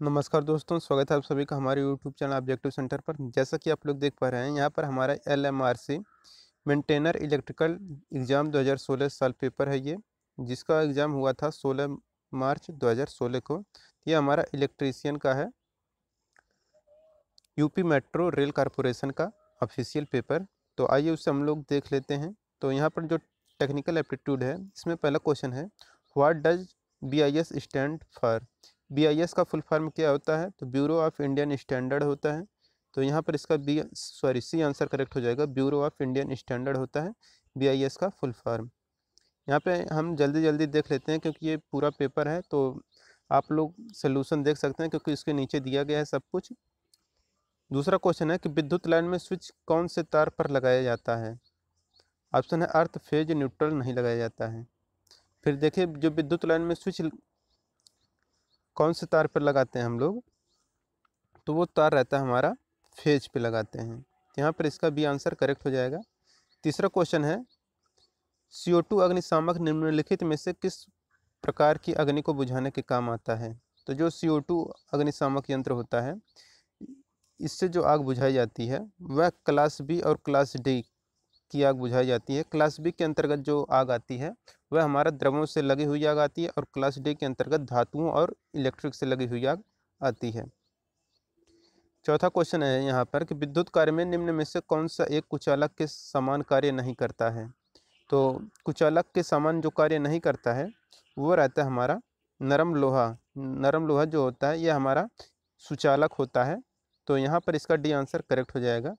नमस्कार दोस्तों, स्वागत है आप सभी का हमारे यूट्यूब चैनल ऑब्जेक्टिव सेंटर पर। जैसा कि आप लोग देख पा रहे हैं, यहाँ पर हमारा LMRC मेंटेनर इलेक्ट्रिकल एग्ज़ाम 2016 साल पेपर है ये, जिसका एग्ज़ाम हुआ था 16 मार्च 2016 को। ये हमारा इलेक्ट्रीशियन का है, यूपी मेट्रो रेल कॉरपोरेशन का ऑफिशियल पेपर। तो आइए उससे हम लोग देख लेते हैं। तो यहाँ पर जो टेक्निकल एप्टीट्यूड है, इसमें पहला क्वेश्चन है, what does BIS stand for. BIS का फुल फॉर्म क्या होता है? तो ब्यूरो ऑफ इंडियन स्टैंडर्ड होता है। तो यहाँ पर इसका सी आंसर करेक्ट हो जाएगा। ब्यूरो ऑफ इंडियन स्टैंडर्ड होता है BIS का फुल फॉर्म। यहाँ पे हम जल्दी जल्दी देख लेते हैं क्योंकि ये पूरा पेपर है, तो आप लोग सोल्यूशन देख सकते हैं क्योंकि इसके नीचे दिया गया है सब कुछ। दूसरा क्वेश्चन है कि विद्युत लाइन में स्विच कौन से तार पर लगाया जाता है? ऑप्शन है अर्थ, फेज, न्यूट्रल नहीं लगाया जाता है। फिर देखिए, जो विद्युत लाइन में स्विच कौन से तार पर लगाते हैं हम लोग, तो वो तार रहता है हमारा फेज पे लगाते हैं। यहाँ पर इसका बी आंसर करेक्ट हो जाएगा। तीसरा क्वेश्चन है, CO2 अग्निशामक निम्नलिखित में से किस प्रकार की अग्नि को बुझाने के काम आता है? तो जो CO2 अग्निशामक यंत्र होता है, इससे जो आग बुझाई जाती है वह क्लास बी और क्लास डी की आग बुझाई जाती है। क्लास बी के अंतर्गत जो आग आती है वह हमारा द्रवों से लगी हुई आग आती है, और क्लास डी के अंतर्गत धातुओं और इलेक्ट्रिक से लगी हुई आग आती है। चौथा क्वेश्चन है यहाँ पर कि विद्युत कार्य में निम्न में से कौन सा एक कुचालक के समान कार्य नहीं करता है? तो कुचालक के समान जो कार्य नहीं करता है वो रहता है हमारा नरम लोहा। नरम लोहा जो होता है ये हमारा सुचालक होता है। तो यहाँ पर इसका डी आंसर करेक्ट हो जाएगा।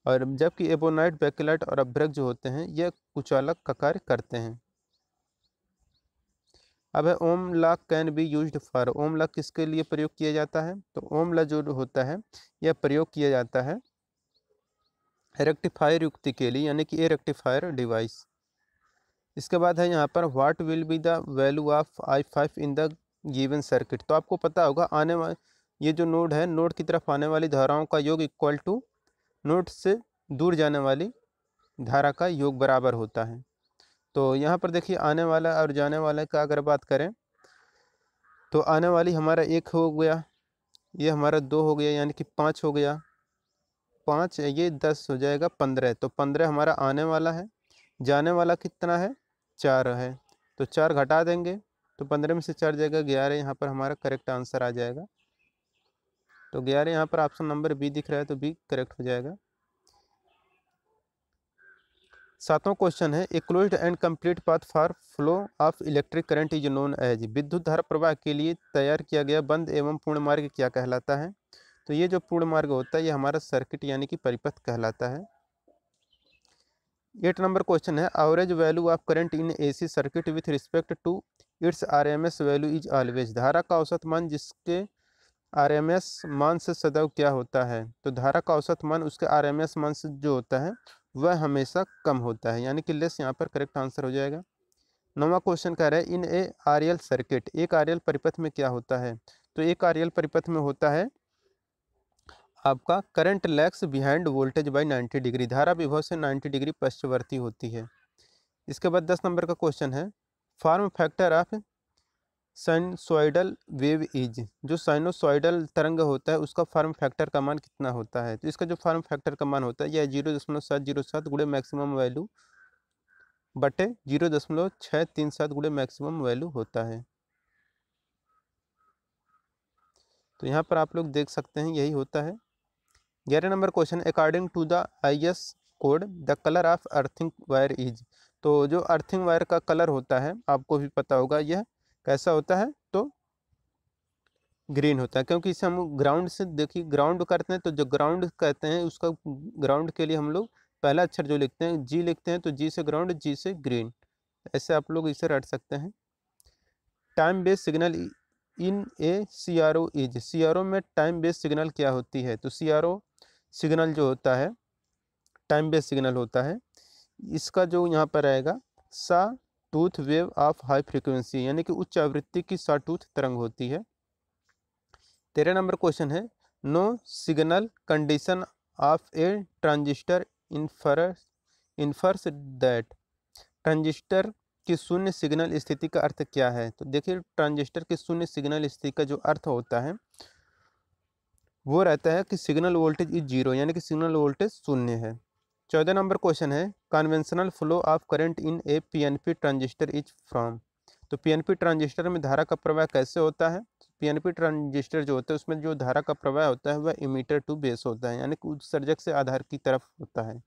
और जबकि एबोनाइट, बेकेलाइट और अभ्रक जो होते हैं ये कुचालक का कार्य करते हैं। अब है Ohm law can be used for. Ohm law किसके लिए प्रयोग किया जाता है? तो ओम लॉ जो होता है यह प्रयोग किया जाता है रेक्टिफायर युक्ति के लिए, यानी कि ए रेक्टिफायर डिवाइस। इसके बाद है यहाँ पर what will be the value of I5 in the given circuit. तो आपको पता होगा आने वाले ये जो नोड है, नोड की तरफ आने वाली धाराओं का योग इक्वल टू नोड से दूर जाने वाली धारा का योग बराबर होता है। तो यहाँ पर देखिए, आने वाला और जाने वाले का अगर बात करें तो आने वाली हमारा 1 हो गया, ये हमारा 2 हो गया, यानी कि 5 हो गया। 5 ये 10 हो जाएगा 15। तो 15 हमारा आने वाला है। जाने वाला कितना है? 4 है। तो 4 घटा देंगे तो 15 में से 4 जाएगा 11। यहाँ पर हमारा करेक्ट आंसर आ जाएगा। तो 11 यहाँ पर ऑप्शन नंबर बी दिख रहा है, तो बी करेक्ट हो जाएगा। सातवां क्वेश्चन है, a closed end complete path for flow of electric current is known as. विद्युत धारा प्रवाह के लिए तैयार किया गया बंद एवं पूर्ण मार्ग क्या कहलाता है? तो ये जो पूर्ण मार्ग होता है ये हमारा सर्किट यानी कि परिपथ कहलाता है। 8 नंबर क्वेश्चन है, average value of current in AC circuit with respect to its RMS value is always. धारा का औसत मान जिसके RMS मान से सदैव क्या होता है? तो धारा का औसत मान उसके RMS मान से जो होता है वह हमेशा कम होता है, यानी कि लेस यहाँ पर करेक्ट आंसर हो जाएगा। 9वां क्वेश्चन कह रहा है, इन ए RL सर्किट, एक RL परिपथ में क्या होता है? तो एक RL परिपथ में होता है आपका current lags behind voltage by 90 degree. धारा विभव से 90 डिग्री पश्चवर्ती होती है। इसके बाद 10 नंबर का क्वेश्चन है, form factor of sinusoidal wave is. जो साइनोसॉइडल तरंग होता है उसका फॉर्म फैक्टर का मान कितना होता है? तो इसका जो फॉर्म फैक्टर का मान होता है यह 0.707 गुणे मैक्सिमम वैल्यू बटे 0.637 गुणे मैक्सिमम वैल्यू होता है। तो यहाँ पर आप लोग देख सकते हैं यही होता है। 11 number question, according to the IS code the colour of earthing wire is. तो जो अर्थिंग वायर का कलर होता है आपको भी पता होगा, यह कैसा होता है? तो ग्रीन होता है, क्योंकि इसे हम ग्राउंड से, देखिए ग्राउंड करते हैं तो जो ग्राउंड कहते हैं उसका ग्राउंड के लिए हम लोग पहला अक्षर जो लिखते हैं जी लिखते हैं, तो जी से ग्राउंड, जी से ग्रीन, ऐसे आप लोग इसे रट सकते हैं। Time based signal in A CRO is. CRO में टाइम बेस्ड सिग्नल क्या होती है? तो CRO सिग्नल जो होता है टाइम बेस्ड सिग्नल होता है, इसका जो यहाँ पर आएगा सा tooth wave of high frequency, यानी कि उच्च आवृत्ति की सा टूथ तरंग होती है। 13 नंबर क्वेश्चन है, no signal condition of a transistor infers that. Transistor की शून्य सिग्नल स्थिति का अर्थ क्या है? तो देखिए ट्रांजिस्टर की शून्य सिग्नल स्थिति का जो अर्थ होता है वो रहता है कि सिग्नल वोल्टेज इज जीरो, यानी कि सिग्नल वोल्टेज शून्य है। 14 नंबर क्वेश्चन है conventional flow of current in A PNP transistor is from. तो पीएनपी ट्रांजिस्टर में धारा का प्रवाह कैसे होता है? पीएनपी ट्रांजिस्टर जो होता है उसमें जो धारा का प्रवाह होता है वह इमीटर टू बेस होता है, यानी कि उत्सर्जक से आधार की तरफ होता है।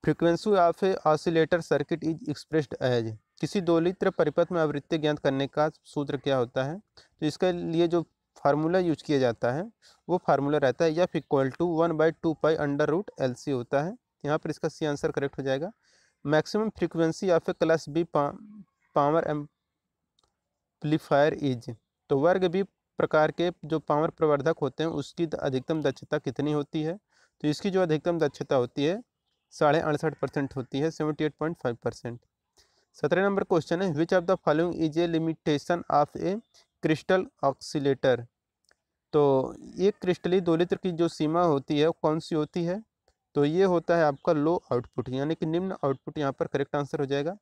Frequency of a oscillator circuit is expressed as. किसी दोलित्र परिपथ में आवृत्ति ज्ञात करने का सूत्र क्या होता है? तो इसके लिए जो फार्मूला यूज किया जाता है वो फार्मूला रहता है F equal to 1/2 pi under root L C होता है। यहाँ पर इसका सी आंसर करेक्ट हो जाएगा। Maximum frequency of a class B power amplifier is. तो वर्ग बी प्रकार के जो पावर प्रवर्धक होते हैं उसकी अधिकतम दक्षता कितनी होती है? तो इसकी जो अधिकतम दक्षता होती है 68.5% होती है, 78.5%। 17 नंबर क्वेश्चन है which of the following is a limitation of A crystal oscillator. तो एक क्रिस्टली दोलित्र की जो सीमा होती है कौन सी होती है? तो ये होता है आपका लो आउटपुट, यानी कि निम्न आउटपुट। यहाँ पर करेक्ट आंसर हो जाएगा।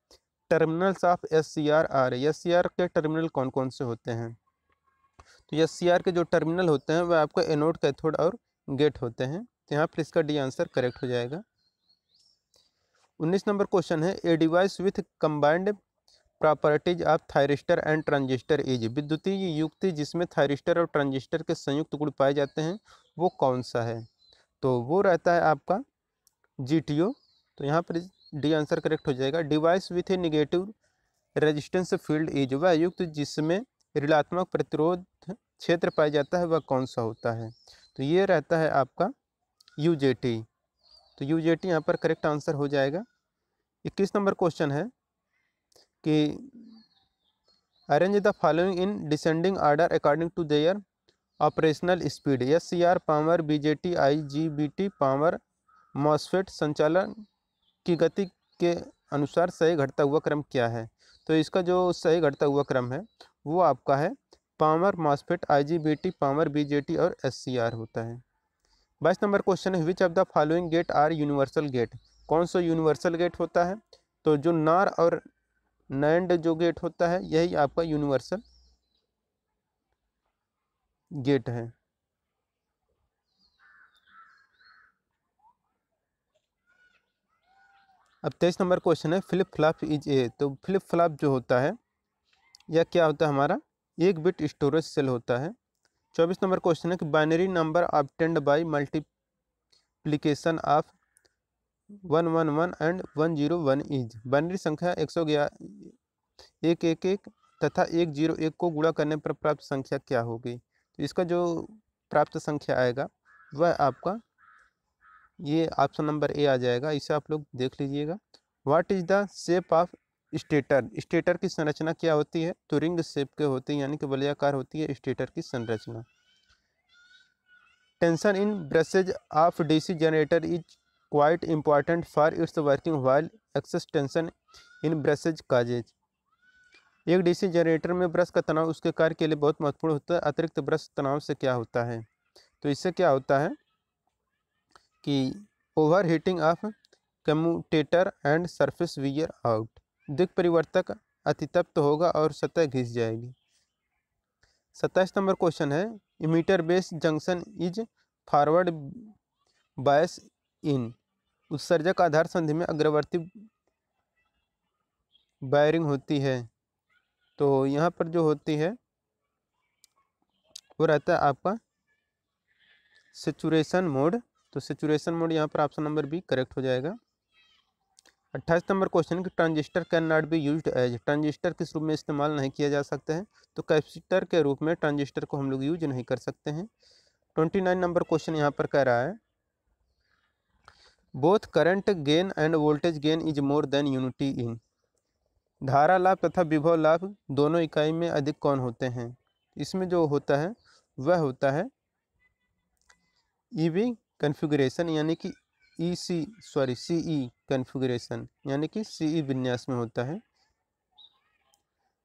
टर्मिनल्स ऑफ SCR SCR के टर्मिनल कौन कौन से होते हैं? तो SCR के जो टर्मिनल होते हैं वह आपका एनोड, कैथोड और गेट होते हैं। तो यहाँ पर इसका डी आंसर करेक्ट हो जाएगा। 19 नंबर क्वेश्चन है a device with combined properties of thyristor and transistor is. विद्युतीय युक्ति जिसमें थायरिस्टर और ट्रांजिस्टर के संयुक्त गुण पाए जाते हैं वो कौन सा है? तो वो रहता है आपका GTO। तो यहाँ पर डी आंसर करेक्ट हो जाएगा। Device with A negative resistance field is. वह युक्त जिसमें ऋणात्मक प्रतिरोध क्षेत्र पाया जाता है वह कौन सा होता है? तो ये रहता है आपका UJT। तो UJT यहाँ पर करेक्ट आंसर हो जाएगा। 21 नंबर क्वेश्चन है कि arrange the following in descending order according to their operational speed. SCR power, BJT, IGBT power, MOSFET संचालन की गति के अनुसार सही घटता हुआ क्रम क्या है? तो इसका जो सही घटता हुआ क्रम है वो आपका है power, MOSFET, IGBT power, BJT और SCR होता है। 22 नंबर क्वेश्चन है which of the following gate are universal gate. कौन सा यूनिवर्सल गेट होता है? तो जो नार और नैंड जो गेट होता है यही आपका यूनिवर्सल गेट है। अब 23 नंबर क्वेश्चन है फ्लिप फ्लॉप इज ए। तो फ्लिप फ्लॉप जो होता है यह क्या होता है? हमारा एक बिट स्टोरेज सेल होता है। 24 नंबर क्वेश्चन है कि binary number obtained by multiplication of 111 and 101 is. Binary संख्या 111 तथा 101 को गुणा करने पर प्राप्त संख्या क्या होगी? तो इसका जो प्राप्त संख्या आएगा वह आपका ये ऑप्शन नंबर ए आ जाएगा। इसे आप लोग देख लीजिएगा। What is the shape of stator. Stator की संरचना क्या होती है? तो रिंग शेप के होती है, यानी कि वलयाकार होती है स्टेटर की संरचना। Tension in brushes of DC generator is quite important for its working while excess tension in brushes causes. एक DC जनरेटर में ब्रश का तनाव उसके कार्य के लिए बहुत महत्वपूर्ण होता है। अतिरिक्त ब्रश तनाव से क्या होता है? तो इससे क्या होता है कि over heating of commutator and surface wear out. दिक् परिवर्तक अतितप्त होगा और सतह घिस जाएगी। 27 नंबर क्वेश्चन है emitter base junction is forward bias in. उत्सर्जक आधार संधि में अग्रवर्ती वायरिंग होती है। तो यहाँ पर जो होती है वो रहता है आपका सेचुरेशन मोड। तो सेचुरेशन मोड यहाँ पर ऑप्शन नंबर बी करेक्ट हो जाएगा। 28 नंबर क्वेश्चन कि transistor can not be used as. Transistor किस रूप में इस्तेमाल नहीं किया जा सकता है? तो कैपेसिटर के रूप में ट्रांजिस्टर को हम लोग यूज नहीं कर सकते हैं। 29 नंबर क्वेश्चन यहाँ पर कह रहा है both current gain end voltage gain is more than unity in. धारा लाभ तथा विभव लाभ दोनों इकाई में अधिक कौन होते हैं? इसमें जो होता है वह होता है EV कन्फिगरेशन, यानी कि CE कन्फिगरेशन, यानी कि CE विन्यास में होता है।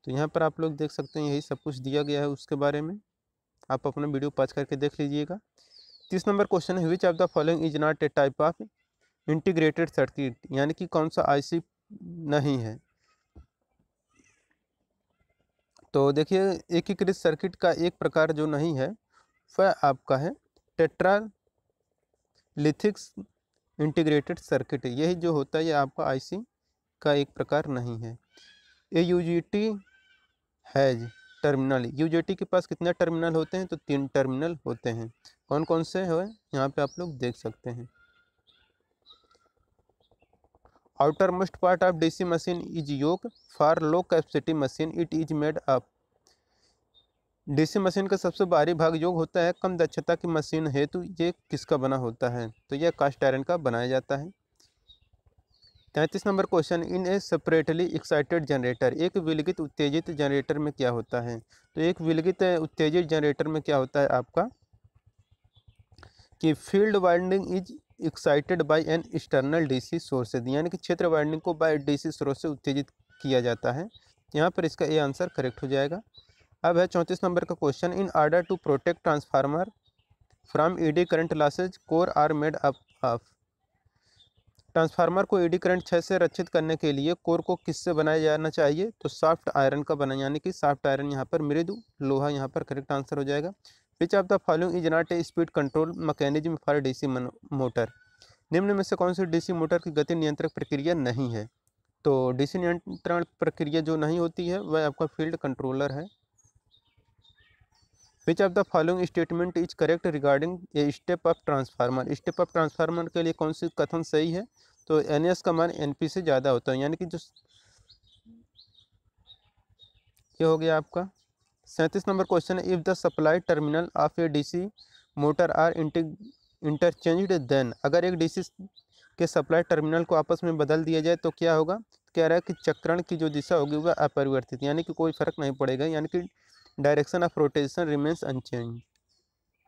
तो यहाँ पर आप लोग देख सकते हैं यही सब कुछ दिया गया है उसके बारे में। आप अपना वीडियो पॉज करके देख लीजिएगा। 30 नंबर क्वेश्चन है which of the following is not a type of integrated circuit. यानी कि कौन सा IC नहीं है? तो देखिए एकीकृत सर्किट का एक प्रकार जो नहीं है वह आपका है टेट्रालिथिक्स इंटीग्रेटेड सर्किट। यही जो होता है ये आपका आईसी का एक प्रकार नहीं है। ए यूजीटी हैज टर्मिनल, यूजीटी के पास कितने टर्मिनल होते हैं? तो 3 टर्मिनल होते हैं। कौन कौन से हैं यहाँ पे आप लोग देख सकते हैं। Outermost part of DC machine is yoke for low capacity machine it is made up. DC machine का सबसे बाहरी भाग योग होता है कम दक्षता की मशीन है, तो ये किसका बना होता है? तो यह कास्ट आयरन का बनाया जाता है। 33 नंबर क्वेश्चन, इन ए सेपरेटली एक्साइटेड जनरेटर, एक विलगित उत्तेजित जनरेटर में क्या होता है? तो एक विलगित उत्तेजित जनरेटर में क्या होता है आपका कि field winding is excited by an external DC source, यानी कि क्षेत्र वाइंडिंग को बाय डीसी सोर्स से उत्तेजित किया जाता है। यहाँ पर इसका ए आंसर करेक्ट हो जाएगा। अब है 34 नंबर का question, in order to protect transformer from eddy current losses core are made up of. Transformer को ईडी करंट क्षय से रक्षित करने के लिए कोर को किससे बनाया जाना चाहिए? तो सॉफ्ट आयरन का बना, यानी कि सॉफ्ट आयरन यहाँ पर मृदु लोहा यहाँ पर करेक्ट आंसर हो जाएगा। विच of the following is not a speed control mechanism for DC motor, निम्न में से कौन सी डीसी मोटर की गति नियंत्रक प्रक्रिया नहीं है? तो डीसी नियंत्रण प्रक्रिया जो नहीं होती है वह आपका फील्ड कंट्रोलर है। Which of the following statement is correct regarding a step up transformer, step up transformer के लिए कौन सी कथन सही है? तो एनएस का मान एनपी से ज़्यादा होता है, यानी कि जो ये हो गया आपका। 37 नंबर क्वेश्चन है, if the supply terminal of a DC motor are interchanged then, अगर एक डीसी के सप्लाई टर्मिनल को आपस में बदल दिया जाए तो क्या होगा? कह रहा है कि चक्रण की जो दिशा होगी वह अपरिवर्तित, यानी कि कोई फर्क नहीं पड़ेगा, यानी कि direction of rotation remains unchange,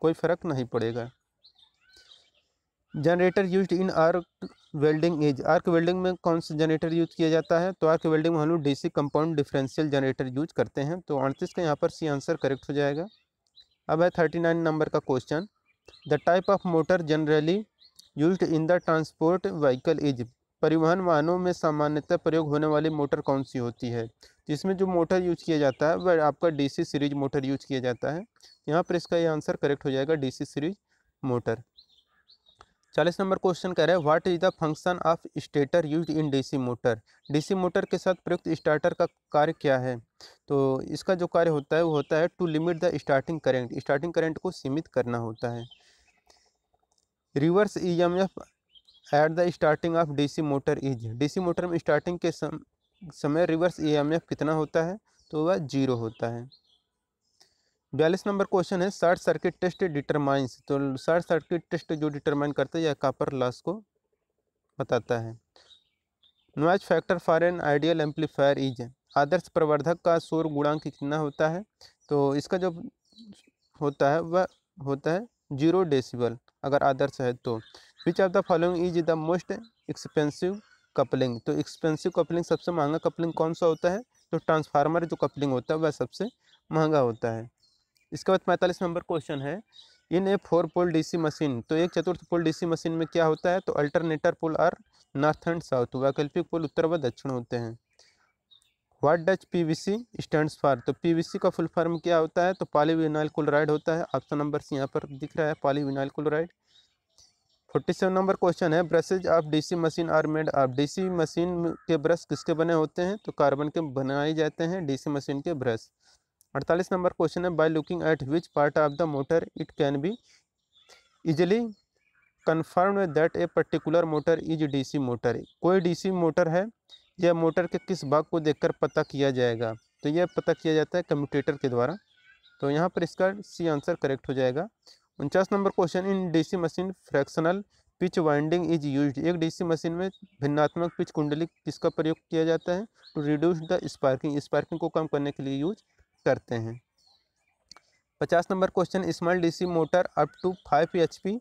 कोई फर्क नहीं पड़ेगा। Generator used in arc welding is, arc welding में कौन सा जनरेटर यूज किया जाता है? तो आर्क वेल्डिंग में हम लोग DC compound differential generator use करते हैं। तो 38 का यहाँ पर सी आंसर करेक्ट हो जाएगा। अब है 39 नंबर का question, the type of motor generally used in the transport vehicle is, परिवहन वाहनों में सामान्यतः प्रयोग होने वाली मोटर कौन सी होती है? जिसमें जो मोटर यूज किया जाता है वह आपका डीसी सीरीज मोटर यूज किया जाता है। यहाँ पर इसका ये आंसर करेक्ट हो जाएगा, DC series motor. 40 number question कह रहा है, what is the function of stator used in DC motor, DC motor के साथ प्रयुक्त स्टार्टर का कार्य क्या है? तो इसका जो कार्य होता है वो होता है to limit the starting current, starting current को सीमित करना होता है। Reverse EMF at the starting of DC motor is, DC motor में स्टार्टिंग के समय रिवर्स ईएमएफ कितना होता है? तो वह 0 होता है। 42 नंबर क्वेश्चन है, शॉर्ट सर्किट टेस्ट डिटरमाइंस, तो शॉर्ट सर्किट टेस्ट जो डिटरमाइन करता है यह कॉपर लॉस को बताता है। Noise factor for an ideal amplifier is, आदर्श प्रवर्धक का शोर गुणांक कितना होता है? तो इसका जो होता है वह होता है 0 डेसिबल अगर आदर्श है तो। विच of the following is the most expensive coupling, तो एक्सपेंसिव कपलिंग सबसे महंगा कपलिंग कौन सा होता है? तो ट्रांसफार्मर जो कपलिंग होता है वह सबसे महंगा होता है। इसके बाद 45 नंबर क्वेश्चन है, इन ए 4 पोल डीसी मशीन, तो एक चतुर्थ पोल डीसी मशीन में क्या होता है? तो अल्टरनेटर पोल और नॉर्थ एंड साउथ, वैकल्पिक पोल उत्तर व दक्षिण होते हैं। What does PVC stands for, तो पीवीसी का फुल फॉर्म क्या होता है? तो पॉलीविनाइल क्लोराइड होता है। ऑप्शन नंबर सी यहाँ पर दिख रहा है, पॉलीविनाइल क्लोराइड। 47 नंबर क्वेश्चन है, brushes of DC machine are made of, DC machine के ब्रश किसके बने होते हैं? तो कार्बन के बनाए जाते हैं डीसी मशीन के ब्रश। 48 नंबर क्वेश्चन है, by looking at which part of the motor it can be easily confirm that a particular motor is DC motor, कोई डीसी मोटर है यह मोटर के किस भाग को देखकर पता किया जाएगा? तो यह पता किया जाता है कम्यूटेटर के द्वारा। तो यहाँ पर इसका सी आंसर करेक्ट हो जाएगा। 49 number question, in DC machine fractional pitch winding is used, एक डीसी मशीन में भिन्नात्मक पिच कुंडली किसका प्रयोग किया जाता है? To reduce the sparking, sparking को कम करने के लिए यूज करते हैं। 50 number question, small DC motor up to 5 HP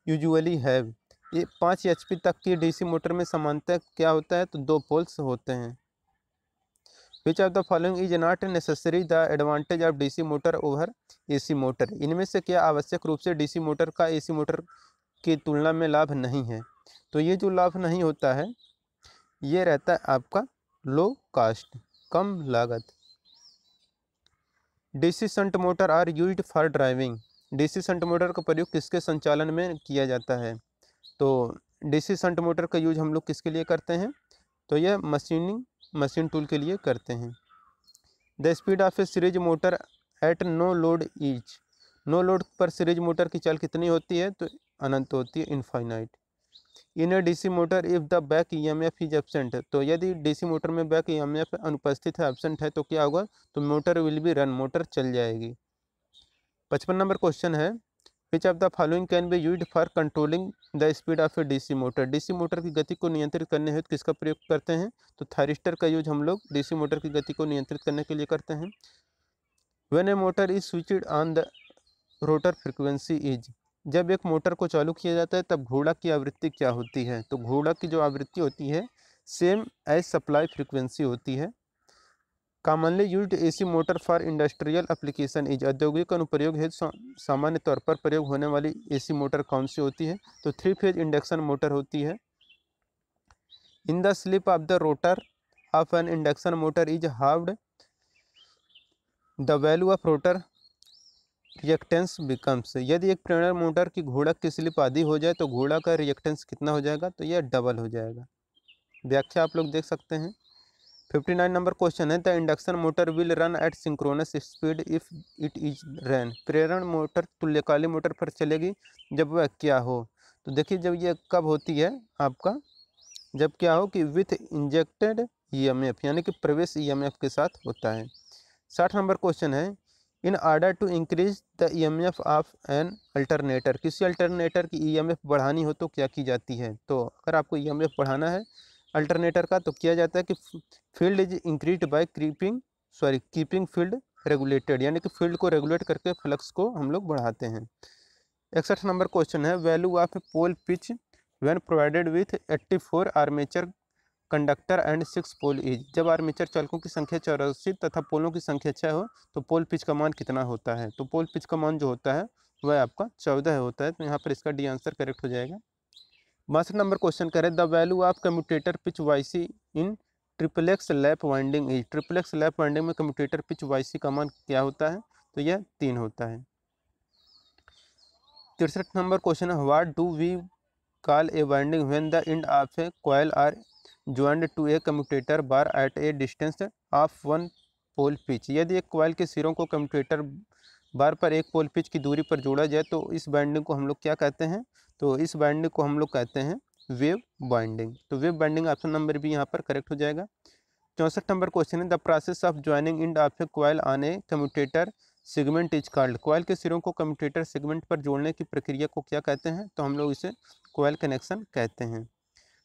usually have, ये 5 HP तक की डीसी मोटर में सामान्यतः क्या होता है? तो 2 पोल्स होते हैं। विच of the following is not necessary the advantage of DC motor over AC motor, इनमें से क्या आवश्यक रूप से डीसी मोटर का एसी मोटर की तुलना में लाभ नहीं है? तो ये जो लाभ नहीं होता है ये रहता है आपका लो कास्ट, कम लागत। DC shunt motor are used for driving. DC shunt motor का प्रयोग किसके संचालन में किया जाता है? तो डीसी शंट मोटर का यूज हम लोग किसके लिए करते हैं? तो यह मशीन टूल के लिए करते हैं। The speed of a series motor at no load is. No load पर सीरीज मोटर की चाल कितनी होती है? तो अनंत होती है, infinite. In a DC motor if the back EMF is absent. तो यदि डीसी मोटर में बैक ईएमएफ अनुपस्थित है, एब्सेंट है, तो क्या होगा? तो motor will be run, motor चल जाएगी। 55 नंबर क्वेश्चन है, which of the following can be used for controlling the speed of a DC motor. DC motor की गति को नियंत्रित करने हेतु किसका प्रयोग करते हैं? तो थायरिस्टर का यूज हम लोग डीसी मोटर की गति को नियंत्रित करने के लिए करते हैं। When A motor is switched on the rotor frequency is. जब एक मोटर को चालू किया जाता है तब घोड़ा की आवृत्ति क्या होती है? तो घोड़ा की जो आवृत्ति होती है सेम एज सप्लाई फ्रीक्वेंसी होती है। Commonly used AC motor for industrial application is. औद्योगिक अनुप्रयोग हेतु सामान्य तौर पर प्रयोग होने वाली एसी मोटर कौन सी होती है? तो 3 फेज इंडक्शन मोटर होती है। In the slip of the rotor of an induction motor is halved the value of rotor reactance becomes. यदि एक प्रेरण मोटर की घोड़ा की स्लिप आधी हो जाए तो घोड़ा का रिएक्टेंस कितना हो जाएगा? तो यह डबल हो जाएगा। व्याख्या आप लोग देख सकते हैं। 59 नंबर क्वेश्चन है, the induction motor will run at synchronous speed if it is run. प्रेरण मोटर तुल्यकालिक मोटर पर चलेगी जब वह क्या हो? तो देखिए, जब यह कब होती है आपका? जब क्या हो कि विथ इंजेक्टेड ईएमएफ, यानी कि प्रवेश ईएमएफ के साथ होता है। 60 नंबर क्वेश्चन है, in order to increase the EMF of an alternator. किसी अल्टरनेटर की ईएमएफ बढ़ानी हो तो क्या की जाती है? तो अगर आपको ईएमएफ बढ़ाना है अल्टरनेटर का तो किया जाता है कि field is increase by keeping field regulated, यानी कि फील्ड को रेगुलेट करके फ्लक्स को हम लोग बढ़ाते हैं। 61 नंबर क्वेश्चन है, value of pole pitch when provided with 84 armature conductor and 6 pole is. जब आर्मेचर चालकों की संख्या 84 तथा पोलों की संख्या 6 हो तो पोल पिच का मान कितना होता है? तो पोल पिच का मान जो होता है वह आपका 14 होता है। तो यहाँ पर इसका डी आंसर करेक्ट हो जाएगा। 62 नंबर क्वेश्चन करें, the value of commutator pitch YC in triplex lap winding is. Triplex lap winding में कम्यूटेटर पिच वाईसी का मान क्या होता है? तो यह 3 होता है। 63 नंबर क्वेश्चन है, what do we call a winding when the end of a coil are joined to a commutator bar at a distance of 1 pole pitch. यदि एक कॉइल के सिरों को कम्यूटेटर बार पर 1 पोल पिच की दूरी पर जोड़ा जाए तो इस बाइंडिंग को हम लोग क्या कहते हैं? तो इस बाइंडिंग को हम लोग कहते हैं वेव बाइंडिंग। तो वेव बाइंडिंग ऑप्शन नंबर भी यहाँ पर करेक्ट हो जाएगा। 64 नंबर क्वेश्चन है, the process of joining and of a coil on A commutator segment is called. Coil के सिरों को कम्यूटेटर सेगमेंट पर जोड़ने की प्रक्रिया को क्या कहते हैं? तो हम लोग इसे कॉइल कनेक्शन कहते हैं।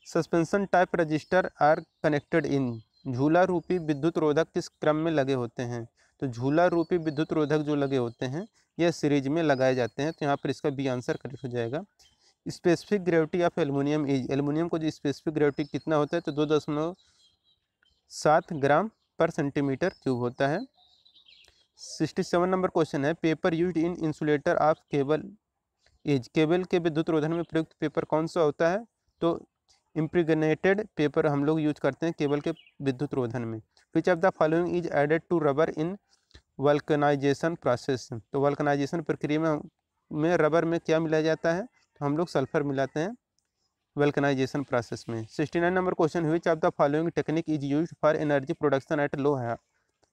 Suspension type register are connected in. झूला रूपी विद्युत रोधक किस क्रम में लगे होते हैं? तो झूला रूपी विद्युत रोधक जो लगे होते हैं यह सीरीज में लगाए जाते हैं। तो यहाँ पर इसका बी आंसर करेक्ट हो जाएगा। Specific gravity of aluminium is. Aluminium को जो स्पेसिफिक ग्रेविटी कितना होता है? तो 2.7 ग्राम पर सेंटीमीटर क्यूब होता है। 67 नंबर क्वेश्चन है, paper used in insulator of cable is. Cable के विद्युत रोधन में प्रयुक्त पेपर कौन सा होता है? तो इम्प्रिग्नेटेड पेपर हम लोग यूज करते हैं केबल के विद्युत रोधन में। Which of the following is added to rubber in vulcanization process. तो वल्कनाइजेशन प्रक्रिया में रबर में क्या मिलाया जाता है? तो हम लोग सल्फर मिलाते हैं वल्कनाइजेशन प्रोसेस में। 69 number question, which of the following technique is used for energy production at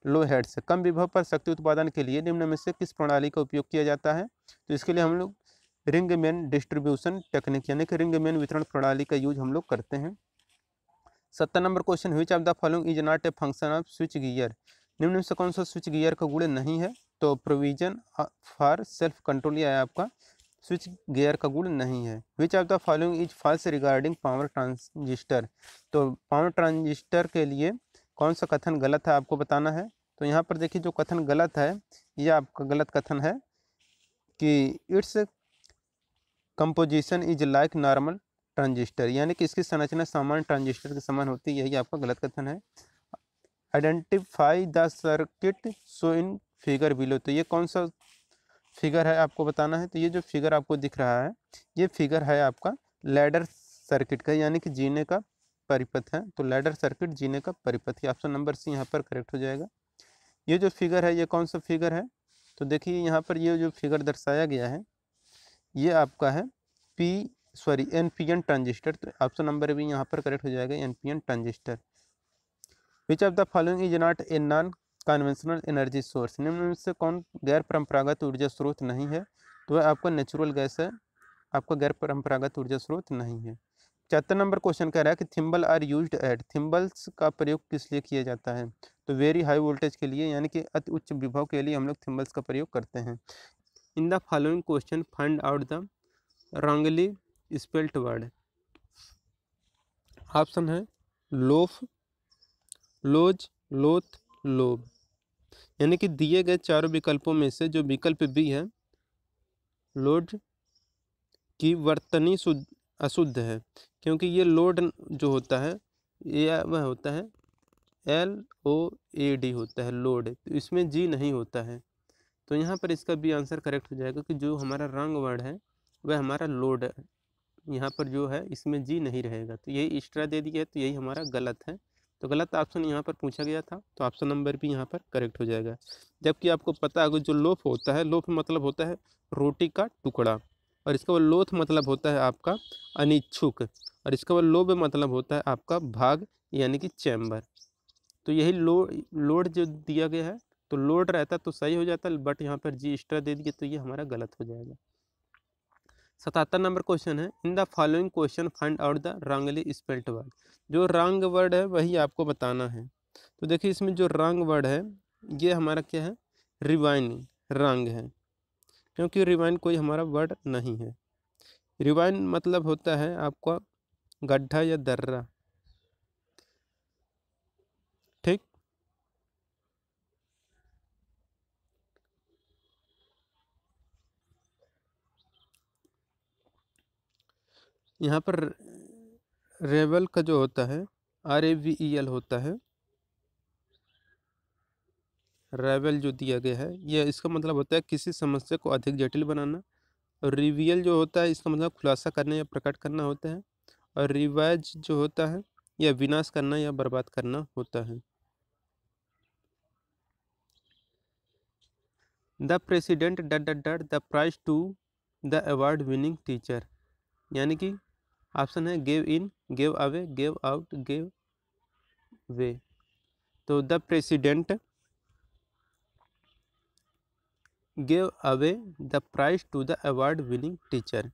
low heads. कम विभव पर शक्ति उत्पादन के लिए निम्न में से किस प्रणाली का उपयोग किया जाता है? तो इसके लिए हम लोग रिंग मैन डिस्ट्रीब्यूशन टेक्निक यानी कि रिंग मैन वितरण प्रणाली का यूज हम लोग करते हैं। 70 number question, which of the following is not a function off switch gear. निम्न में से कौन सा स्विच गियर का गुण नहीं है? तो प्रोविजन फॉर सेल्फ कंट्रोल, यह है आपका स्विच गियर का गुण नहीं है। Which of the following is false regarding power transistor. तो पावर ट्रांजिस्टर के लिए कौन सा कथन गलत है आपको बताना है। तो यहाँ पर देखिए, जो कथन गलत है यह आपका गलत कथन है कि its composition is like normal transistor, यानी कि इसकी संरचना सामान्य ट्रांजिस्टर के समान होती है, यही आपका गलत कथन है। Identify the circuit so in figure below. तो ये कौन सा फिगर है आपको बताना है। तो ये जो फिगर आपको दिख रहा है ये फिगर है आपका लैडर सर्किट का, यानी कि जीने का परिपथ है। तो लैडर सर्किट जीने का परिपथ, ऑप्शन नंबर सी यहाँ पर करेक्ट हो जाएगा। ये जो फिगर है ये कौन सा फिगर है? तो देखिए यहाँ पर ये जो फिगर दर्शाया गया है ये आपका है एनपीएन ट्रांजिस्टर। तो ऑप्शन नंबर भी यहाँ पर करेक्ट हो जाएगा, NPN transistor. Which of the following is not a non conventional energy source? निम्न में से कौन गैर परंपरागत ऊर्जा स्रोत नहीं है? तो वह आपका नेचुरल गैस है, आपका गैर परंपरागत ऊर्जा स्रोत नहीं है। 74 नंबर क्वेश्चन कह रहा है कि थिम्बल आर यूज्ड एट, थिम्बल्स का प्रयोग किस लिए किया जाता है? तो वेरी हाई वोल्टेज के लिए, यानी कि अति उच्च विभव के लिए हम लोग थिम्बल्स का प्रयोग करते हैं। In the following question find out the wrongly spelt word. Option है लोफ, लोज, लोथ, लोब। यानी कि दिए गए चारों विकल्पों में से जो विकल्प बी है, लोड की वर्तनी अशुद्ध है, क्योंकि ये लोड जो होता है ये वह होता है LOAD होता है, लोड। तो इसमें जी नहीं होता है, तो यहाँ पर इसका बी आंसर करेक्ट हो जाएगा कि जो हमारा रॉन्ग वर्ड है वह हमारा लोड है। यहाँ पर जो है इसमें जी नहीं रहेगा, तो यही एक्स्ट्रा दे दिया है, तो यही हमारा गलत है। तो गलत ऑप्शन यहाँ पर पूछा गया था, तो ऑप्शन नंबर भी यहाँ पर करेक्ट हो जाएगा। जबकि आपको पता है जो लोफ होता है, लोफ मतलब होता है रोटी का टुकड़ा, और इसका वो लोथ मतलब होता है आपका अनिच्छुक, और इसका वो लोब मतलब होता है आपका भाग यानी कि चैम्बर। तो यही लोड जो दिया गया है, तो लोड रहता तो सही हो जाता, बट यहाँ पर जी एक्स्ट्रा दे दिए तो ये हमारा गलत हो जाएगा। 77 नंबर क्वेश्चन है in the following question find out the wrongly spelt word. जो रॉन्ग वर्ड है वही आपको बताना है। तो देखिए इसमें जो रॉन्ग वर्ड है ये हमारा क्या है, रिवाइन रॉन्ग है, क्योंकि रिवाइन कोई हमारा वर्ड नहीं है। रिवाइन मतलब होता है आपका गड्ढा या दर्रा, ठीक। यहाँ पर रेवल का जो होता है RAVEL होता है, रेवल जो दिया गया है ये इसका मतलब होता है किसी समस्या को अधिक जटिल बनाना, और रिवील जो होता है इसका मतलब खुलासा करना या प्रकट करना होता है, और रिवाज जो होता है यह विनाश करना या बर्बाद करना होता है। The president the prize to the award winning teacher, यानी कि ऑप्शन है give in, give away, give out, give way. तो the president give away the prize to the award winning teacher,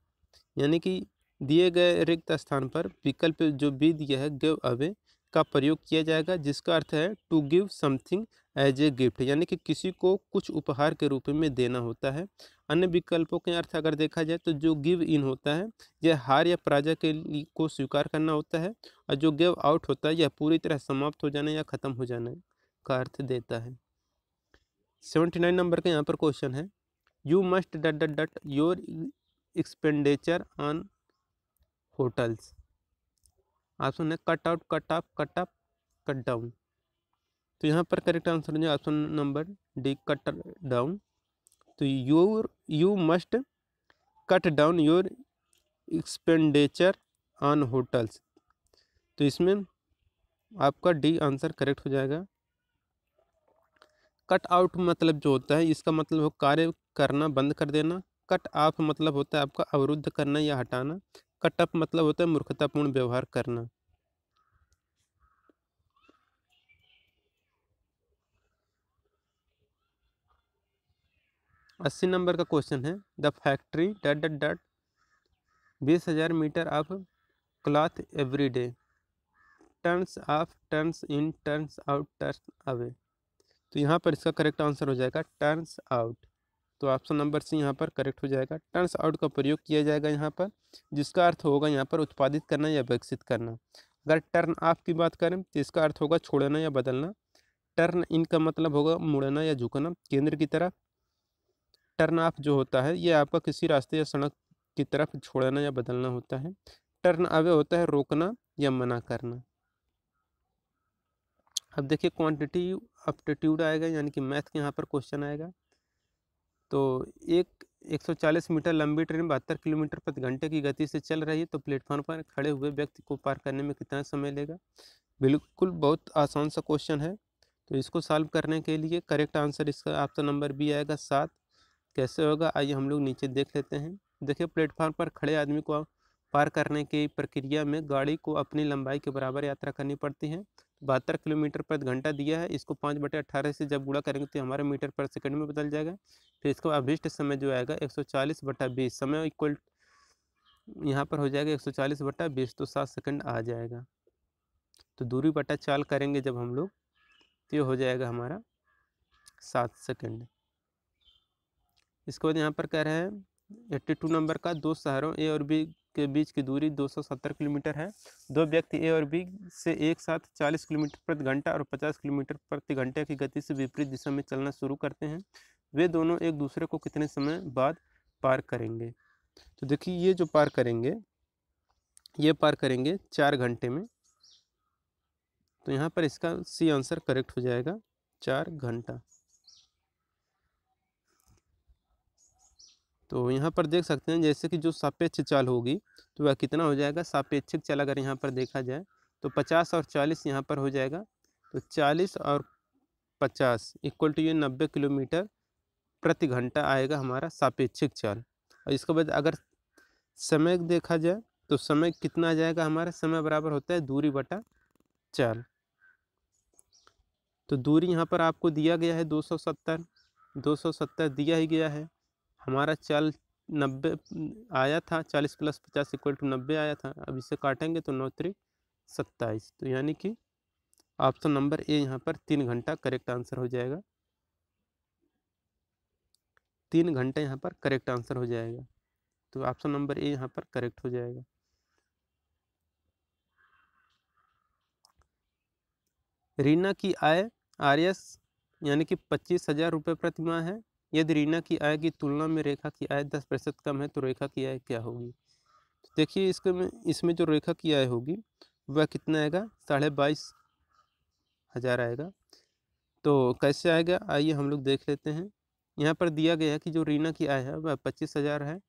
यानी कि दिए गए रिक्त स्थान पर विकल्प जो बी दिया है गिव अवे का प्रयोग किया जाएगा, जिसका अर्थ है to give something as a gift, यानी कि किसी को कुछ उपहार के रूप में देना होता है। अन्य विकल्पों के अर्थ अगर देखा जाए तो जो गिव इन होता है यह हार या पराजय को स्वीकार करना होता है, और जो गिव आउट होता है यह पूरी तरह समाप्त हो जाना या खत्म हो जाने का अर्थ देता है। 79 नंबर का यहाँ पर क्वेश्चन है you must dot your expenditure on hotels. Option है cut out, cut off, cut up, cut down. तो यहाँ पर करेक्ट आंसर है option number D, cut down. तो you must cut down your expenditure on hotels, तो इसमें आपका D answer correct हो जाएगा। कट आउट मतलब जो होता है इसका मतलब हो कार्य करना बंद कर देना। कट ऑफ मतलब होता है आपका अवरुद्ध करना या हटाना। कट अप मतलब होता है मूर्खतापूर्ण व्यवहार करना। अस्सी नंबर का क्वेश्चन है द फैक्ट्री डट 20,000 metre of cloth every day, turns off, turns in, turns out, turns away. तो यहाँ पर इसका करेक्ट आंसर हो जाएगा टर्न्स आउट। तो ऑप्शन नंबर सी यहाँ पर करेक्ट हो जाएगा। टर्न्स आउट का प्रयोग किया जाएगा यहाँ पर, जिसका अर्थ होगा यहाँ पर उत्पादित करना या विकसित करना। अगर टर्न ऑफ की बात करें तो इसका अर्थ होगा छोड़ना या बदलना। टर्न इन का मतलब होगा मुड़ना या झुकना केंद्र की तरफ। टर्न ऑफ जो होता है ये आपका किसी रास्ते या सड़क की तरफ छोड़ना या बदलना होता है। टर्न अवे होता है रोकना या मना करना। अब देखिए क्वांटिटी एप्टीट्यूड आएगा, यानी कि मैथ के यहाँ पर क्वेश्चन आएगा। तो 140 मीटर लंबी ट्रेन 72 किलोमीटर प्रति घंटे की गति से चल रही है, तो प्लेटफॉर्म पर खड़े हुए व्यक्ति को पार करने में कितना समय लेगा? बिल्कुल बहुत आसान सा क्वेश्चन है। तो इसको सॉल्व करने के लिए करेक्ट आंसर इसका ऑप्शन नंबर बी आएगा 7। कैसे होगा आइए हम लोग नीचे देख लेते हैं। देखिए प्लेटफॉर्म पर खड़े आदमी को पार करने की प्रक्रिया में गाड़ी को अपनी लंबाई के बराबर यात्रा करनी पड़ती है। 72 किलोमीटर प्रति घंटा दिया है, इसको 5/18 से जब गुणा करेंगे तो हमारा मीटर पर सेकंड में बदल जाएगा। फिर इसको अभिष्ट समय जो आएगा 140/20, समय इक्वल यहाँ पर हो जाएगा 140/20, तो 7 सेकंड आ जाएगा। तो दूरी बटा चाल करेंगे जब हम लोग तो ये हो जाएगा हमारा 7 सेकंड। इसके बाद यहाँ पर कह रहे हैं 82 नंबर का, दो शहरों ए और बी के बीच की दूरी 270 किलोमीटर है। दो व्यक्ति ए और बी से एक साथ 40 किलोमीटर प्रति घंटा और 50 किलोमीटर प्रति घंटे की गति से विपरीत दिशा में चलना शुरू करते हैं। वे दोनों एक दूसरे को कितने समय बाद पार करेंगे? तो देखिए ये जो पार करेंगे ये पार करेंगे 4 घंटे में। तो यहाँ पर इसका सी आंसर करेक्ट हो जाएगा 4 घंटा। तो यहाँ पर देख सकते हैं जैसे कि जो सापेक्ष चाल होगी तो वह कितना हो जाएगा, सापेक्षिक चाल अगर यहाँ पर देखा जाए तो 50 और 40 यहाँ पर हो जाएगा। तो 40 और 50 इक्वल टू ये 90 किलोमीटर प्रति घंटा आएगा हमारा सापेक्षिक चाल। और इसके बाद अगर समय देखा जाए तो समय कितना आ जाएगा, हमारा समय बराबर होता है दूरी बटा चाल। तो दूरी यहाँ पर आपको दिया गया है 270 दिया ही गया है। हमारा चाल 90 आया था, 40 + 50 = 90 आया था। अब इसे काटेंगे तो 9 × 27, तो यानी कि ऑप्शन नंबर ए यहाँ पर 3 घंटा करेक्ट आंसर हो जाएगा। 3 घंटा यहाँ पर करेक्ट आंसर हो जाएगा। तो ऑप्शन नंबर ए यहाँ पर करेक्ट हो जाएगा। रीना की आय RS यानी कि 25,000 रुपये प्रति माह है। यदि रीना की आय की तुलना में रेखा की आय 10% कम है तो रेखा की आय क्या होगी? तो देखिए इसमें जो रेखा की आय होगी वह कितना आएगा, 22,500 आएगा। तो कैसे आएगा आइए हम लोग देख लेते हैं। यहाँ पर दिया गया है कि जो रीना की आय है वह 25,000 है।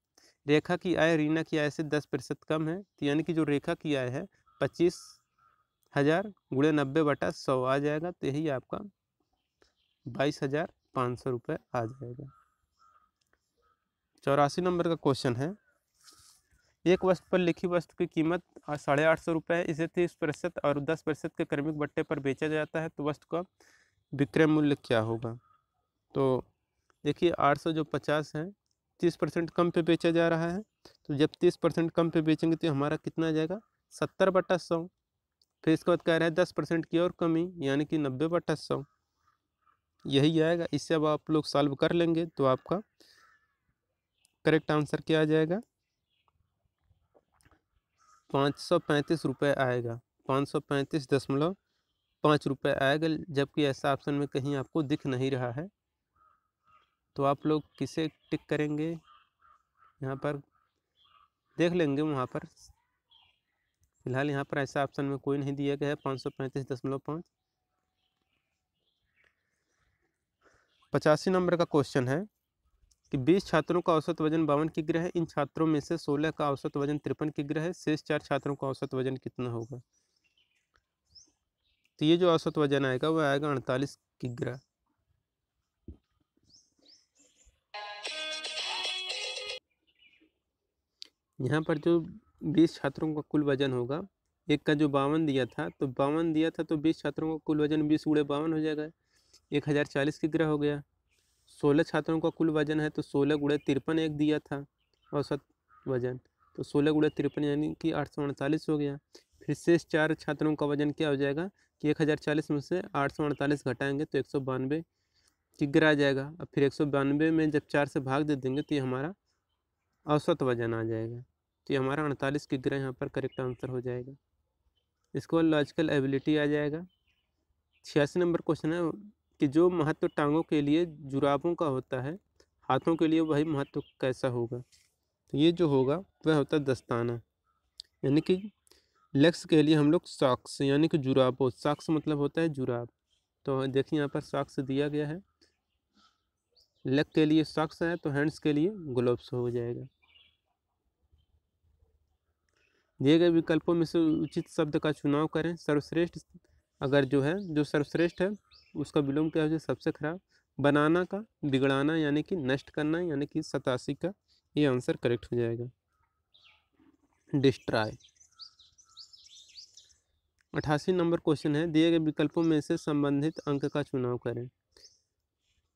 रेखा की आय रीना की आय से 10% कम है, तो यानी कि जो रेखा की आय है 25,000 × 90/100 आ जाएगा। तो यही आपका 22,500 रुपये आ जाएगा। 84 नंबर का क्वेश्चन है, एक वस्तु पर लिखी वस्तु की कीमत 850 रुपये है। इसे 30% और 10% के क्रमिक बट्टे पर बेचा जाता है, तो वस्तु का विक्रय मूल्य क्या होगा? तो देखिए 800 जो 50 है 30% कम पे बेचा जा रहा है। तो जब 30% कम पे बेचेंगे तो हमारा कितना आ जाएगा, 70/100। फिर इसके बाद कह रहे हैं 10% की और कमी यानी कि 90/100, यही आएगा। इससे अब आप लोग सॉल्व कर लेंगे तो आपका करेक्ट आंसर क्या आ जाएगा, 535 रुपये आएगा। 535.5 रुपये आएगा, जबकि ऐसा ऑप्शन में कहीं आपको दिख नहीं रहा है। तो आप लोग किसे टिक करेंगे, यहाँ पर देख लेंगे वहाँ पर। फिलहाल यहाँ पर ऐसा ऑप्शन में कोई नहीं दिया गया है 535.5। 85 नंबर का क्वेश्चन है कि 20 छात्रों का औसत वजन 52 किग्रा है। इन छात्रों में से 16 का औसत वजन 53 किग्रा है। शेष 4 छात्रों का औसत वजन कितना होगा? तो ये जो औसत वजन आएगा वह आएगा 48 किग्रा। यहाँ पर जो 20 छात्रों का कुल वजन होगा, एक का जो 52 दिया था तो 52 दिया था, तो 20 छात्रों का कुल वजन 20 × 52 हो जाएगा, 1040 किग्रा हो गया। 16 छात्रों का कुल वजन है तो 16 × 53 एक दिया था औसत वजन, तो 16 × 53 यानी कि 848 हो गया। फिर शेष 4 छात्रों का वजन क्या हो जाएगा कि 1040 में से 848 घटाएंगे तो 192 किग्रा आ जाएगा। अब फिर 192 में जब 4 से भाग दे देंगे तो ये हमारा औसत वजन आ जाएगा। तो ये हमारा 48 किग्रा यहाँ पर करेक्ट आंसर हो जाएगा। इसको लॉजिकल एबिलिटी आ जाएगा। 86 नंबर क्वेश्चन है कि जो महत्व टांगों के लिए जुराबों का होता है, हाथों के लिए वही महत्व कैसा होगा? तो ये जो होगा वह होता है दस्ताना, यानी कि लेग्स के लिए हम लोग सॉक्स यानी कि जुराबों, सॉक्स मतलब होता है जुराब। तो देखिए यहाँ पर सॉक्स दिया गया है, लेग के लिए सॉक्स है तो हैंड्स के लिए ग्लोव्स हो जाएगा। दिए गए विकल्पों में से उचित शब्द का चुनाव करें। सर्वश्रेष्ठ अगर जो सर्वश्रेष्ठ है उसका विलोम क्या हो जाए, सबसे खराब। बनाना का बिगड़ाना यानी कि नष्ट करना यानी कि 87 का ये आंसर करेक्ट हो जाएगा, डिस्ट्रॉय। 88 नंबर क्वेश्चन है, दिए गए विकल्पों में से संबंधित अंक का चुनाव करें।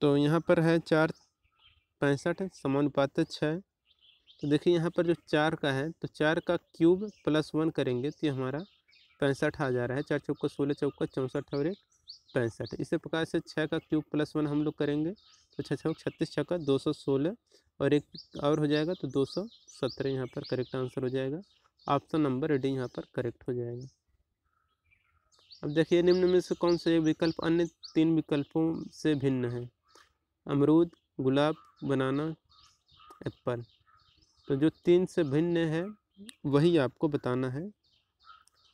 तो यहाँ पर है 4, 65 समानुपातिक 6। तो देखिए यहाँ पर जो 4 का है तो 4 का क्यूब प्लस 1 करेंगे तो ये हमारा 65 आ जा रहा है। 4 चौका 16, चौका 64 और 1 65। इसी प्रकार से 6 का क्यूब प्लस 1 हम लोग करेंगे तो 6 छः 36, 6 का 216 और एक और हो जाएगा तो 217 यहाँ पर करेक्ट आंसर हो जाएगा। ऑप्शन नंबर डी यहाँ पर करेक्ट हो जाएगा। अब देखिए निम्न में से कौन सा एक विकल्प अन्य 3 विकल्पों से भिन्न है। अमरूद, गुलाब, बनाना, एप्पल। तो जो 3 से भिन्न है वही आपको बताना है,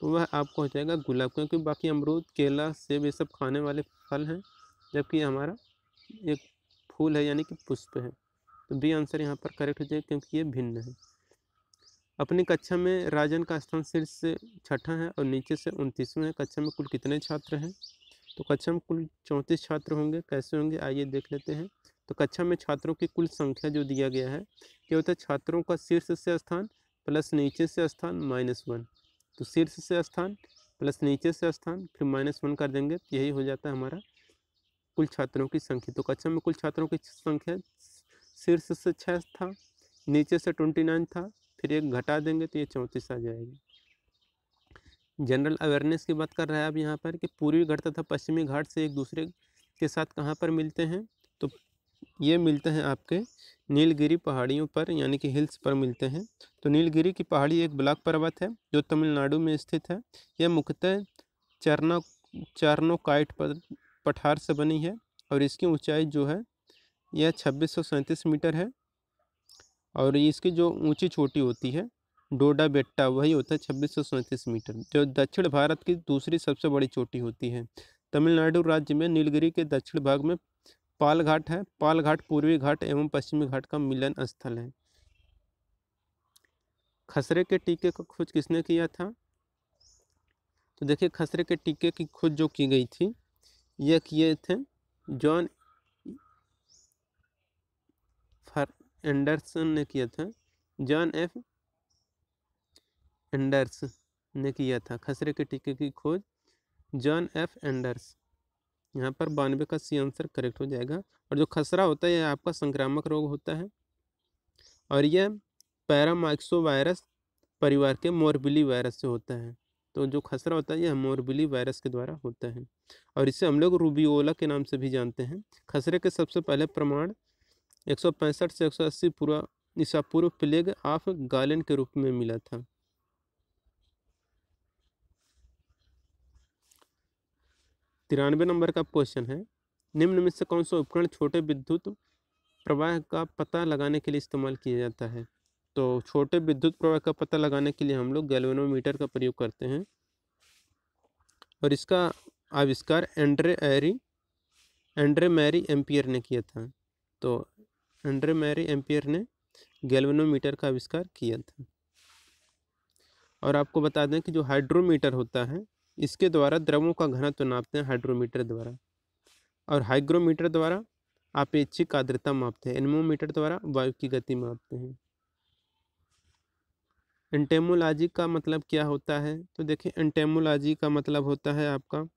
तो वह आपको हो जाएगा गुलाब, क्योंकि बाकी अमरूद, केला, सेब ये सब खाने वाले फल हैं, जबकि हमारा एक फूल है यानी कि पुष्प है। तो बी आंसर यहाँ पर करेक्ट हो जाएगा क्योंकि ये भिन्न है। अपनी कक्षा में राजन का स्थान शीर्ष से 6ठा है और नीचे से 29वें है। कक्षा में कुल कितने छात्र हैं? तो कक्षा में कुल 34 छात्र होंगे। कैसे होंगे आइए देख लेते हैं। तो कक्षा में छात्रों की कुल संख्या जो दिया गया है क्या होता है, छात्रों का शीर्ष से स्थान प्लस नीचे से स्थान -1। तो शीर्ष से स्थान प्लस नीचे से स्थान फिर -1 कर देंगे, यही हो जाता है हमारा कुल छात्रों की संख्या। तो कक्षा में कुल छात्रों की संख्या शीर्ष से 6 था, नीचे से 29 था, फिर एक घटा देंगे तो ये 34 आ जाएगी। जनरल अवेयरनेस की बात कर रहा है अब यहाँ पर कि पूर्वी घाट तथा पश्चिमी घाट से एक दूसरे के साथ कहाँ पर मिलते हैं। तो ये मिलते हैं आपके नीलगिरी पहाड़ियों पर यानी कि हिल्स पर मिलते हैं। तो नीलगिरी की पहाड़ी एक ब्लॉक पर्वत है जो तमिलनाडु में स्थित है। यह मुख्यतः चारनोकाइट पठार से बनी है और इसकी ऊंचाई जो है यह 2637 मीटर है। और इसकी जो ऊंची चोटी होती है डोडा बेट्टा वही होता है 2637 मीटर, जो दक्षिण भारत की दूसरी सबसे बड़ी चोटी होती है। तमिलनाडु राज्य में नीलगिरी के दक्षिण भाग में पाल घाट है। पाल घाट पूर्वी घाट एवं पश्चिमी घाट का मिलन स्थल है। खसरे के टीके का खोज किसने किया था? तो देखिए खसरे के टीके की खोज जो की गई थी यह किए थे जॉन एंडरसन ने किया था। जॉन एफ एंडर्स ने किया था खसरे के टीके की खोज, जॉन एफ एंडर्स। यहाँ पर 92 का सी आंसर करेक्ट हो जाएगा। और जो खसरा होता है यह आपका संक्रामक रोग होता है और यह पैरामाइक्सो वायरस परिवार के मोरबिली वायरस से होता है। तो जो खसरा होता है यह मोरबिली वायरस के द्वारा होता है और इसे हम लोग रूबियोला के नाम से भी जानते हैं। खसरे के सबसे पहले प्रमाण 165 से 180 पूर्व ईसा पूर्व प्लेग ऑफ गालेन के रूप में मिला था। तिरानवे नंबर का क्वेश्चन है, निम्न में से कौन सा उपकरण छोटे विद्युत प्रवाह का पता लगाने के लिए इस्तेमाल किया जाता है? तो छोटे विद्युत प्रवाह का पता लगाने के लिए हम लोग गैल्वेनोमीटर का प्रयोग करते हैं और इसका आविष्कार एंड्रे मैरी एम्पियर ने किया था। तो एंड्रे मैरी एम्पियर ने गैल्वेनोमीटर का आविष्कार किया था। और आपको बता दें कि जो हाइड्रोमीटर होता है इसके द्वारा द्रवों का घनत्व नापते हैं हाइड्रोमीटर द्वारा, और हाइग्रोमीटर द्वारा आपेक्षिक आर्द्रता मापते हैं, एनेमोमीटर द्वारा वायु की गति मापते हैं। एंटेमोलॉजी का मतलब क्या होता है? तो देखिए एंटेमोलॉजी का मतलब होता है आपका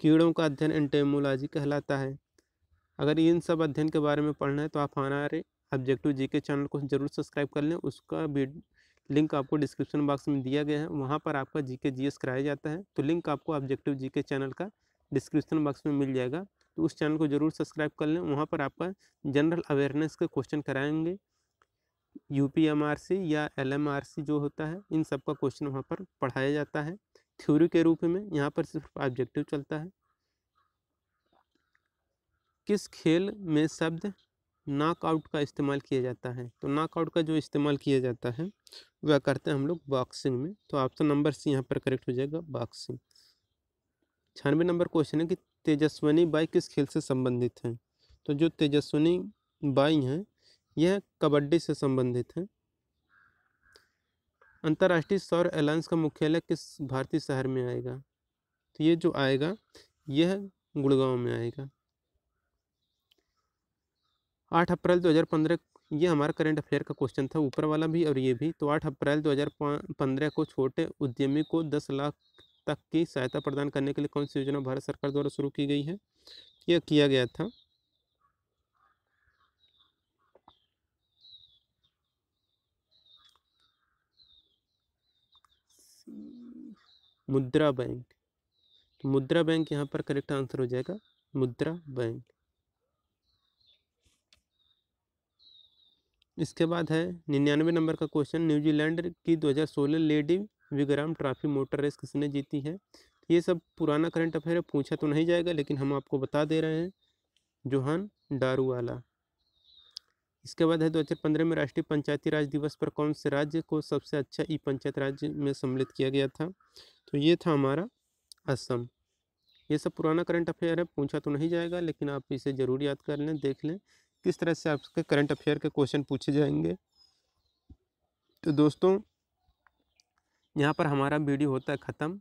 कीड़ों का अध्ययन एंटेमोलॉजी कहलाता है। अगर इन सब अध्ययन के बारे में पढ़ना है तो आप हमारे ऑब्जेक्टिव जीके चैनल को जरूर सब्सक्राइब कर लें। उसका भी लिंक आपको डिस्क्रिप्शन बॉक्स में दिया गया है, वहाँ पर आपका जीके जीएस कराया जाता है। तो लिंक आपको ऑब्जेक्टिव जीके चैनल का डिस्क्रिप्शन बॉक्स में मिल जाएगा, तो उस चैनल को जरूर सब्सक्राइब कर लें। वहाँ पर आपका जनरल अवेयरनेस के क्वेश्चन कराएंगे, यूपीएमआरसी या एलएमआरसी जो होता है इन सब का क्वेश्चन वहाँ पर पढ़ाया जाता है थ्योरी के रूप में। यहाँ पर सिर्फ ऑब्जेक्टिव चलता है। किस खेल में शब्द नॉकआउट का इस्तेमाल किया जाता है? तो नॉकआउट का जो इस्तेमाल किया जाता है वह करते हैं हम लोग बॉक्सिंग में। तो ऑप्शन नंबर सी यहाँ पर करेक्ट हो जाएगा, बॉक्सिंग। 96 नंबर क्वेश्चन है कि तेजस्विनी बाई किस खेल से संबंधित है? तो जो तेजस्विनी बाई हैं यह कबड्डी से संबंधित है। अंतर्राष्ट्रीय सौर एलायंस का मुख्यालय किस भारतीय शहर में आएगा? तो ये जो आएगा यह गुड़गांव में आएगा। 8 अप्रैल 2015, ये हमारा करंट अफेयर का क्वेश्चन था, ऊपर वाला भी और ये भी। तो 8 अप्रैल 2015 को छोटे उद्यमी को 10 लाख तक की सहायता प्रदान करने के लिए कौन सी योजना भारत सरकार द्वारा शुरू की गई है? यह किया गया था मुद्रा बैंक। तो मुद्रा बैंक यहाँ पर करेक्ट आंसर हो जाएगा, मुद्रा बैंक। इसके बाद है 99 नंबर का क्वेश्चन, न्यूजीलैंड की 2016 लेडी विग्राम ट्रॉफी मोटर रेस किसने जीती है? ये सब पुराना करंट अफेयर है, पूछा तो नहीं जाएगा लेकिन हम आपको बता दे रहे हैं, जोहान डारूवाला। इसके बाद है 2015 में राष्ट्रीय पंचायती राज दिवस पर कौन से राज्य को सबसे अच्छा ई पंचायत राज्य में सम्मिलित किया गया था? तो ये था हमारा असम। ये सब पुराना करंट अफेयर है, पूछा तो नहीं जाएगा लेकिन आप इसे ज़रूर याद कर लें, देख लें किस तरह से आपके करंट अफेयर के क्वेश्चन पूछे जाएंगे। तो दोस्तों यहाँ पर हमारा वीडियो होता है ख़त्म।